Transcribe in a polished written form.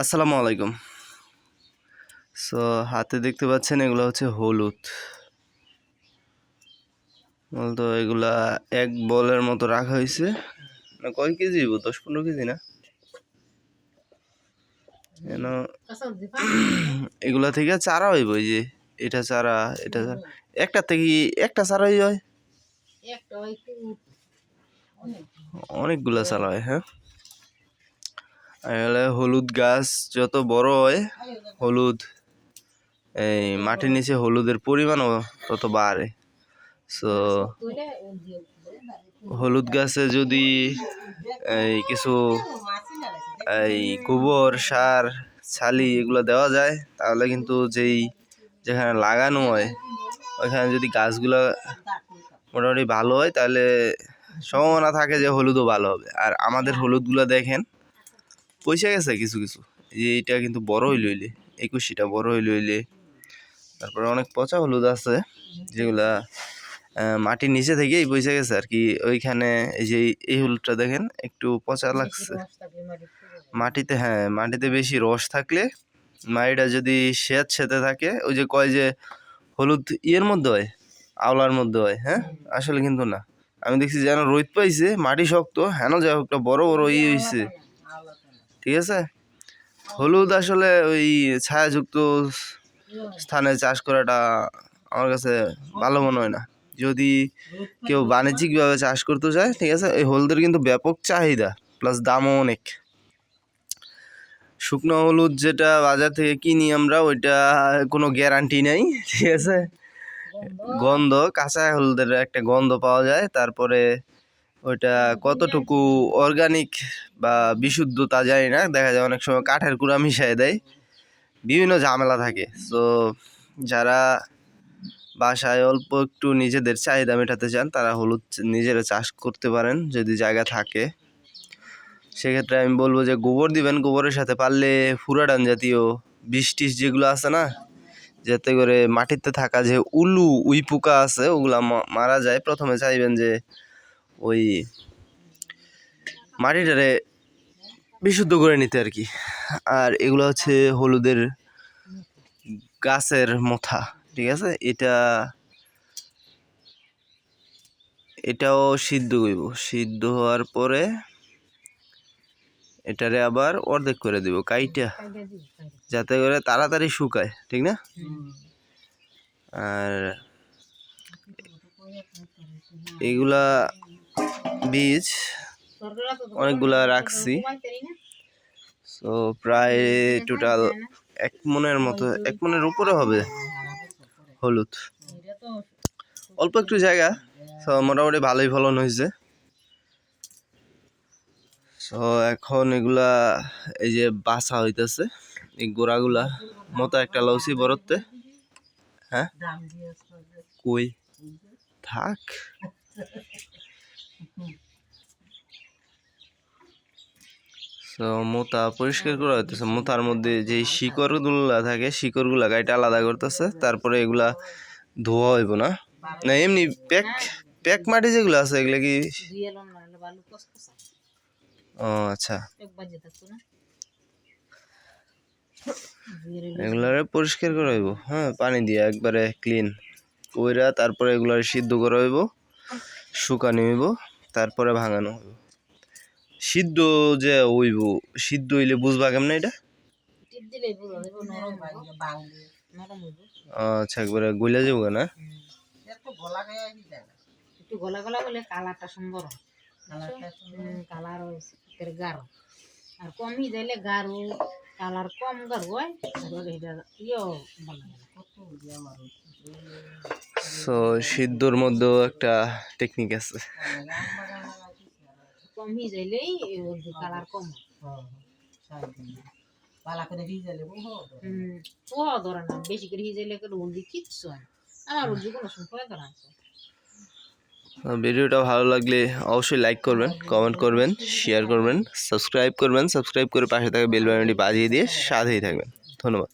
আসসালামু আলাইকুম। সো হাতে দেখতে পাচ্ছেন এগুলো হচ্ছে হলুদ। তো এগুলা এক বলের মতো রাখা হয়েছে। না কয় কেজি? 10-15 কেজি না? এগুলা থেকে চারা হইব। এই যে এটা চারা, এটা চারা, একটা থেকে একটা চারাই হয়, অনেকগুলা চারা হয়। হ্যাঁ, হলুদ গাছ যত বড় হয়, হলুদ এই মাটির নিচে হলুদের পরিমাণও তত বাড়ে। সো হলুদ গাছে যদি এই কিছু এই গোবর সার ছালি এগুলো দেওয়া যায়, তাহলে কিন্তু যেখানে লাগানো হয় ওইখানে যদি গাছগুলো মোটামুটি ভালো হয়, তাহলে সম্ভাবনা থাকে যে হলুদও ভালো হবে। আর আমাদের হলুদগুলো দেখেন পয়সা গেছে কিছু কিছু। এইটা কিন্তু বড় হইলে 21টা বড় হইলে, তারপরে অনেক পচা হলুদ আছে যেগুলা মাটির নিচে থেকেই পয়সা গেছে আর কি। ওইখানে এই যে এই হলুদটা দেখেন একটু পচা লাগছে মাটিতে। হ্যাঁ, মাটিতে বেশি রস থাকলে, মাটিটা যদি সেতে থাকে, ওই যে কয় যে হলুদ ইয়ের মধ্যে হয়, আওলার মধ্যে হয়। হ্যাঁ, আসলে কিন্তু না। আমি দেখছি যেন রোদ পাইছে, মাটি শক্ত, হেন যা একটা বড় বড় ই হয়েছে। ঠিক আছে, হলুদ আসলে ওই ছায়াযুক্ত স্থানে চাষ করাটা আমার কাছে ভালো মনে হয় না। যদি কেউ বাণিজ্যিকভাবে চাষ করতে চায়, ঠিক আছে, এই হলুদের কিন্তু ব্যাপক চাহিদা, প্লাস দামও অনেক। শুকনো হলুদ যেটা বাজার থেকে কিনি আমরা, ওইটা কোনো গ্যারান্টি নেই। ঠিক আছে, গন্ধ, কাঁচা হলুদের একটা গন্ধ পাওয়া যায়। তারপরে ওইটা কতটুকু অর্গানিক বা বিশুদ্ধ তা জানি না। দেখা যায় অনেক সময় কাঠের গুঁড়া মিশিয়ে দেয়, বিভিন্ন ঝামেলা থাকে। তো যারা বাসায় অল্প একটু নিজেদের চাহিদা মেটাতে চান, তারা হলুদ নিজেরা চাষ করতে পারেন যদি জায়গা থাকে। সেক্ষেত্রে আমি বলবো যে গোবর দিবেন, গোবরের সাথে পারলে ফুরাডান জাতীয় বিষ টিষ যেগুলো আছে না, যাতে করে মাটিতে থাকা যে উই পোকা আছে ওগুলা মারা যায়। প্রথমে চাইবেন যে ওই মাটিটারে বিশুদ্ধ করে নিতে আর কি। আর এগুলো হচ্ছে হলুদের গাছের মোথা। ঠিক আছে, এটাও সিদ্ধ করব। সিদ্ধ হওয়ার পরে এটারে আবার অর্ধেক করে দিব কাইটা, যাতে করে তাড়াতাড়ি শুকায়। ঠিক না? আর এগুলা বীজ অনেকগুলা রাখছি। সো প্রায় টোটাল 1 মনের মতো, 1 মনের উপরে হবে হলুদ। অল্প একটু জায়গা, তো মোটামুটি ভালোই ফলন হয়েছে। সো এখন এগুলা এই যে বাছা হইতেছে, এই গোড়াগুলা মতো একটা লউছি বরতে। হ্যাঁ, কই থাক। তো মোতা পরিষ্কার করা হইতেছে। মোতার মধ্যে যে শিকড়গুলা থাকে, শিকড়গুলা গাইটা আলাদা করতেছে। তারপরে এগুলা ধোয়া হইব না, না এমনি প্যাক মাটি যেগুলো আছে এগুলা কি? ও আচ্ছা, এগুলারে পরিষ্কার করা হইব। হ্যাঁ, পানি দিয়ে একবারে ক্লিন কইরা তারপরে এগুলারে সিদ্ধ করা হইব, শুকানো হইব, তারপরে ভাঙানো হইব। সিদ্ধ যে হইব, সিদ্ধ হইলে বুঝবা কেমনে এটা? আচ্ছা, একবারে গইলা যাবো না? একটু গলা গলা বলে কালারটা সুন্দর হয়, কালার গাঢ়। আর কমই দিলে গাঢ়, কালার কম গাঢ় হয়, এটা ইয়েও ভালো লাগে। সো সিদ্ধর মধ্যেও একটা টেকনিক আছে। কমই দিলেই কালার কম পালা করে ভিজালে ও ধরে না, বেশি করে ভিজাইলে হলদি কিচ্ছু হয়। আমার হলদি কোনো সময় ধরা আছে। ভিডিওটা ভালো লাগলে অবশ্যই লাইক করবেন, কমেন্ট করবেন, শেয়ার করবেন, সাবস্ক্রাইব করবেন। সাবস্ক্রাইব করে পাশে থাকা বেল বাটনটি বাজিয়ে দিয়ে সাথেই থাকবেন। ধন্যবাদ।